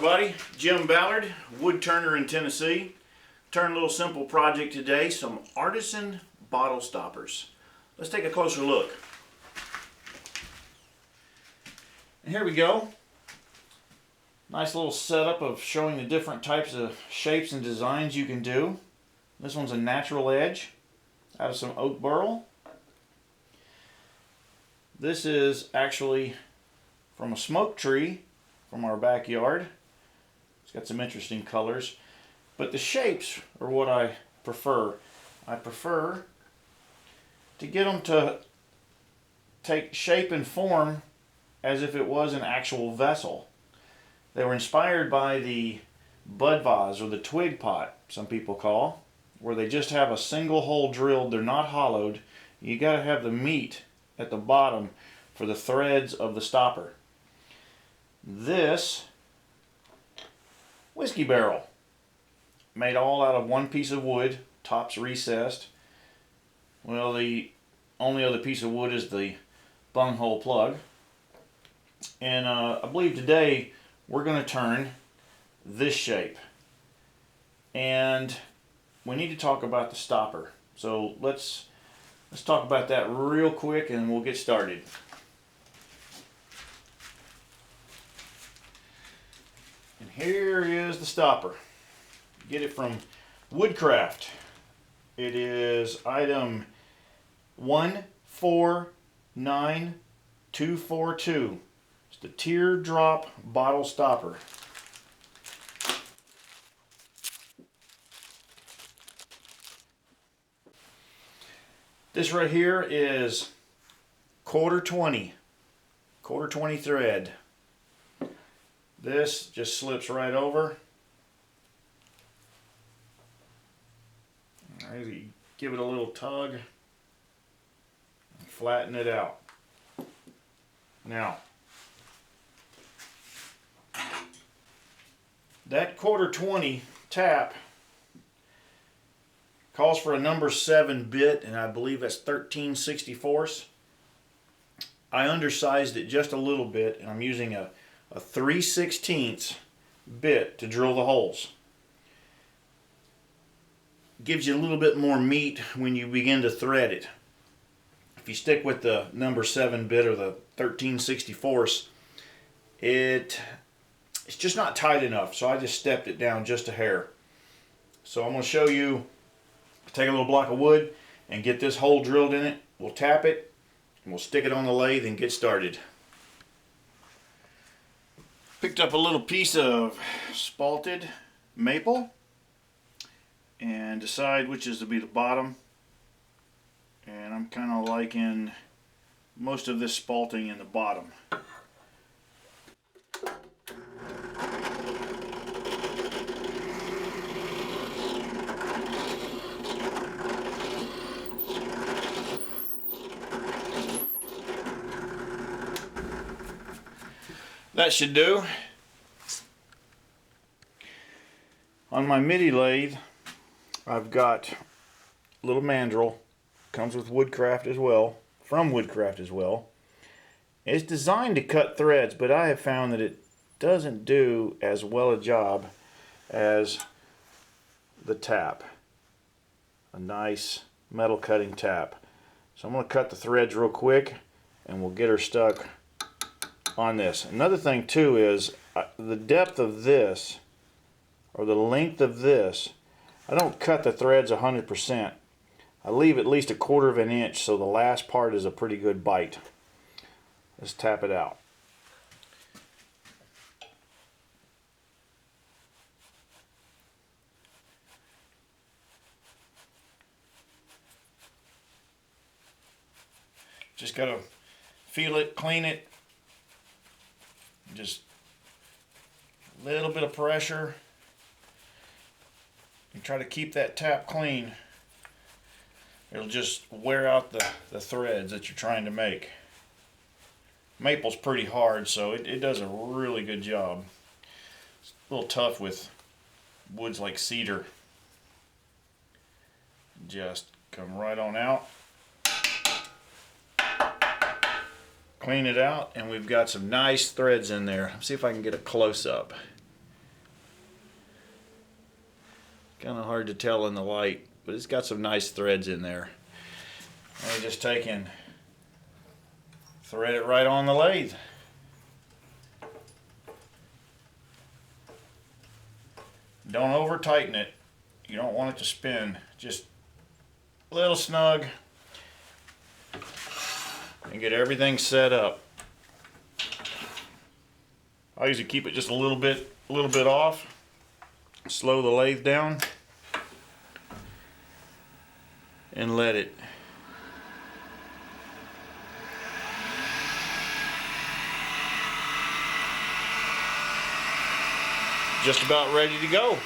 everybody, Jim Ballard, wood turner in Tennessee. Turn a little simple project today, some artisan bottle stoppers. Let's take a closer look. And here we go. Nice little setup of showing the different types of shapes and designs you can do. This one's a natural edge out of some oak burl. This is actually from a smoke tree from our backyard. It's got some interesting colors, but the shapes are what I prefer. I prefer to get them to take shape and form as if it was an actual vessel. They were inspired by the bud vase, or the twig pot, some people call, where they just have a single hole drilled. They're not hollowed. You got to have the meat at the bottom for the threads of the stopper. This whiskey barrel, made all out of one piece of wood, tops recessed. Well, the only other piece of wood is the bunghole plug. And I believe today we're going to turn this shape. And we need to talk about the stopper. So let's talk about that real quick and we'll get started. And here is the stopper. Get it from Woodcraft. It is item 149242. It's the teardrop bottle stopper. This right here is quarter 20 thread. This just slips right over. Alright, you give it a little tug and flatten it out. Now, that quarter 20 tap calls for a number 7 bit, and I believe that's 13/64. I undersized it just a little bit, and I'm using a 3/16 bit to drill the holes. Gives you a little bit more meat when you begin to thread it. If you stick with the number 7 bit or the 13/64, it's just not tight enough, so I just stepped it down just a hair. So I'm going to show you, take a little block of wood and get this hole drilled in it. We'll tap it and we'll stick it on the lathe and get started. Picked up a little piece of spalted maple and decide which is to be the bottom. And I'm kind of liking most of this spalting in the bottom. That should do. On my MIDI lathe, I've got a little mandrel. Comes with Woodcraft as well, from Woodcraft as well. It's designed to cut threads, but I have found that it doesn't do as well a job as the tap. A nice metal cutting tap. So I'm going to cut the threads real quick and we'll get her stuck on this. Another thing too is the depth of this, or the length of this, I don't cut the threads 100%. I leave at least 1/4 of an inch, so the last part is a pretty good bite. Let's tap it out. Just gotta feel it, clean it. Just a little bit of pressure and try to keep that tap clean. It'll just wear out the threads that you're trying to make. Maple's pretty hard, so it does a really good job. It's a little tough with woods like cedar. Just come right on out. Clean it out, and we've got some nice threads in there. Let's see if I can get a close-up. Kind of hard to tell in the light, but it's got some nice threads in there. And we just take and thread it right on the lathe. Don't over tighten it. You don't want it to spin. Just a little snug and get everything set up. I usually keep it just a little bit off. Slow the lathe down and let it. Just about ready to go.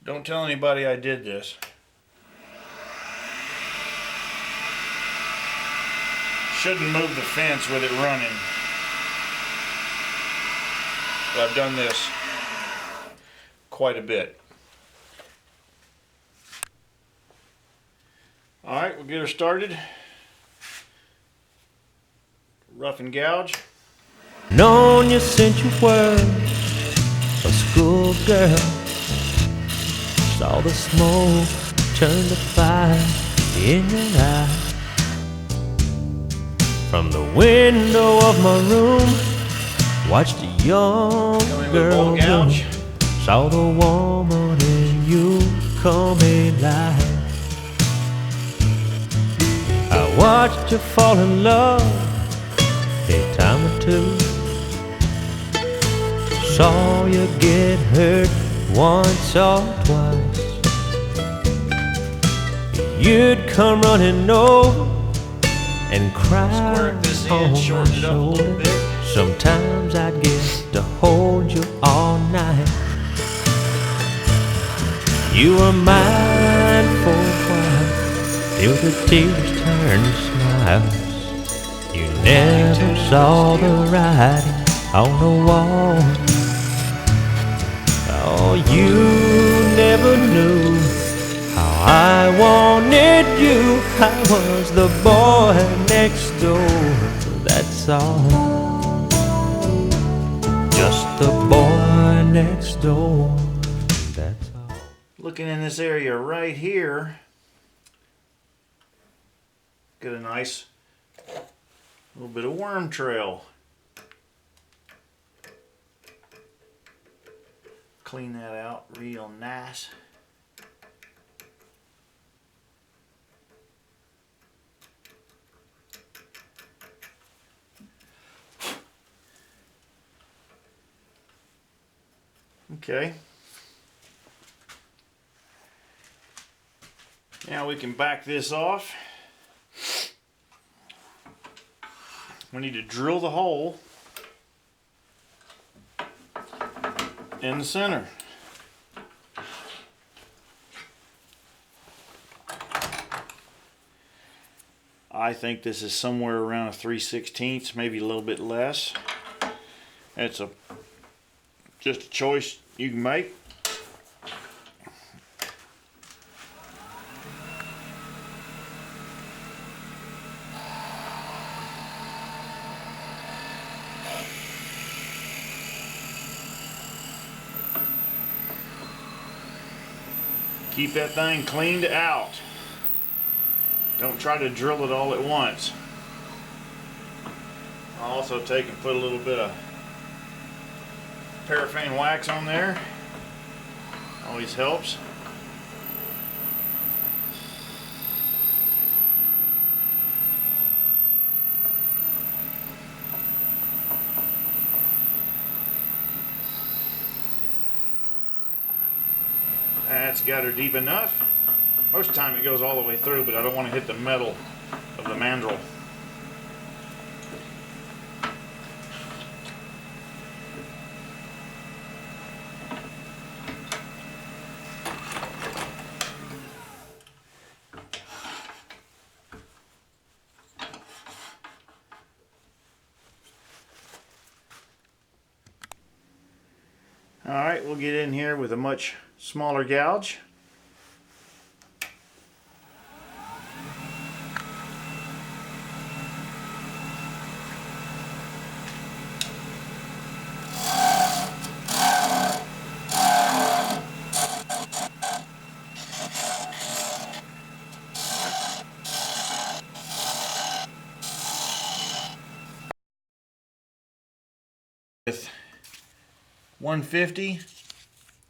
Don't tell anybody I did this. Shouldn't move the fence with it running. But I've done this quite a bit. Alright, we'll get her started. Rough and gouge. Known you since you were a schoolgirl. Saw the smoke turn to fire in your eye. From the window of my room, watched a young girl bloom. Saw the woman in you come alive. I watched you fall in love a time or two. Saw you get hurt once or twice. You'd come running over and cry on my shoulder. Sometimes I'd get to hold you all night. You were mine for a while, till the tears turned to smiles. You never saw the writing on the wall. Oh, you never knew how I wanted you. I was the boy next door, that's all. Just the boy next door, that's all. Looking in this area right here, got a nice little bit of worm trail. Clean that out real nice. Okay. Now we can back this off. We need to drill the hole in the center. I think this is somewhere around a 3/16, maybe a little bit less. It's just a choice you can make. Keep that thing cleaned out. Don't try to drill it all at once. I'll also take and put a little bit of paraffin wax on there. Always helps. That's got her deep enough. Most of the time it goes all the way through, but I don't want to hit the metal of the mandrel. Alright, we'll get in here with a much smaller gouge. 150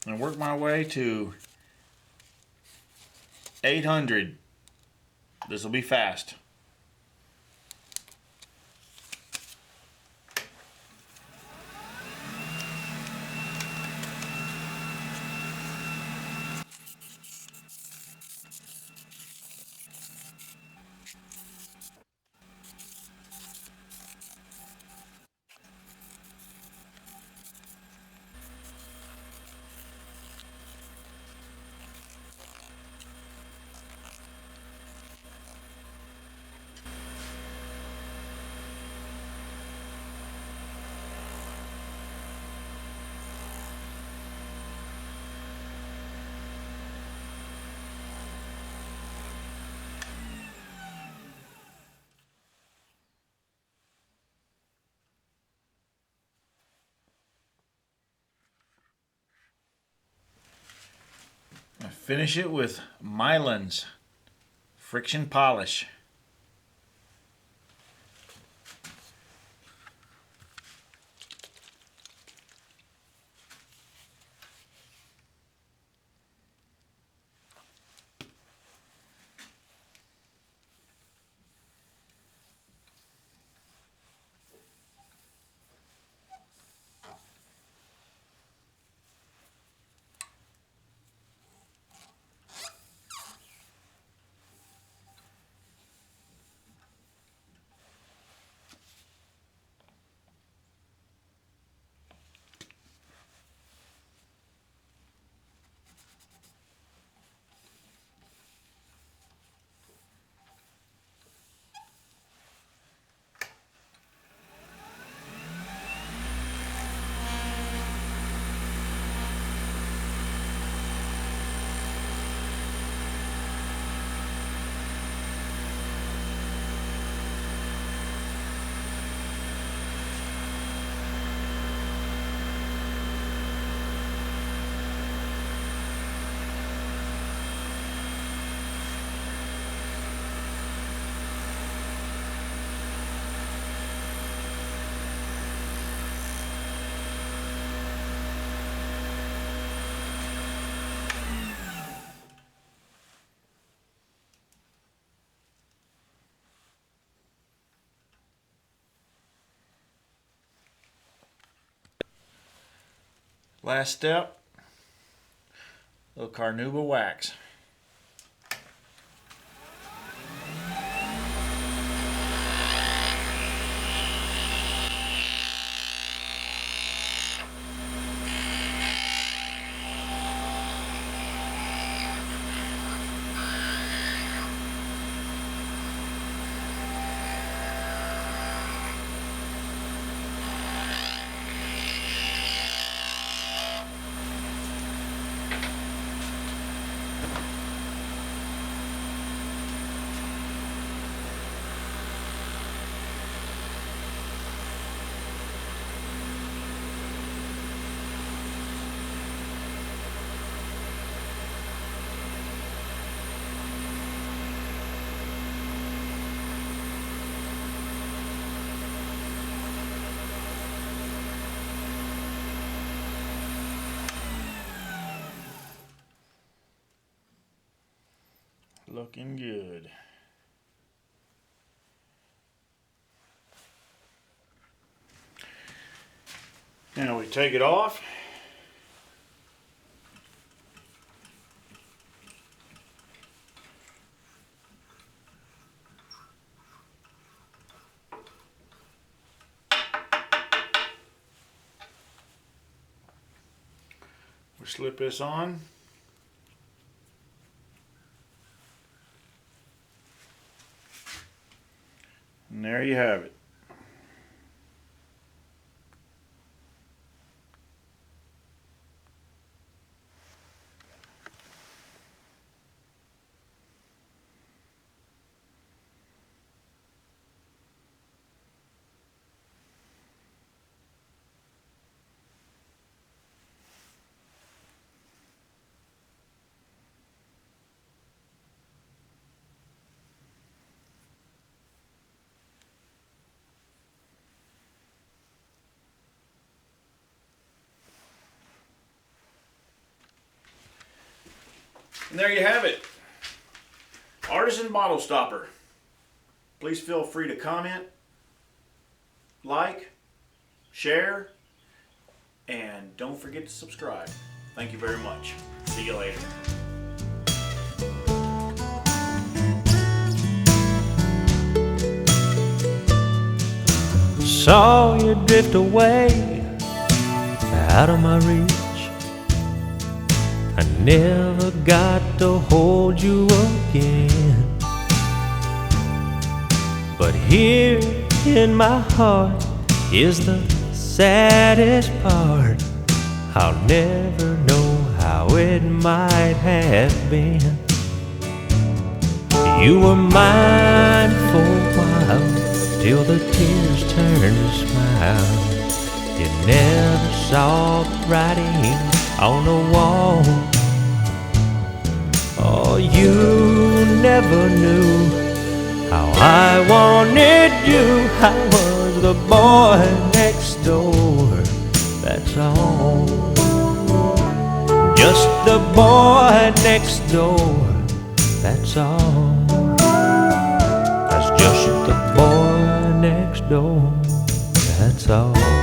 and work my way to 800. This will be fast. I finish it with Mylan's friction polish. Last step, a little carnauba wax. Looking good. Now we take it off. We slip this on. And there you have it. And there you have it. Artisan bottle stopper. Please feel free to comment, like, share, and don't forget to subscribe. Thank you very much. See you later. Saw you drift away out of my reach. I never got to hold you again. But here in my heart is the saddest part. I'll never know how it might have been. You were mine for a while, till the tears turned to smiles. You never saw the writing on the wall. Oh, you never knew how I wanted you. I was the boy next door, that's all. Just the boy next door, that's all. That's just the boy next door, that's all.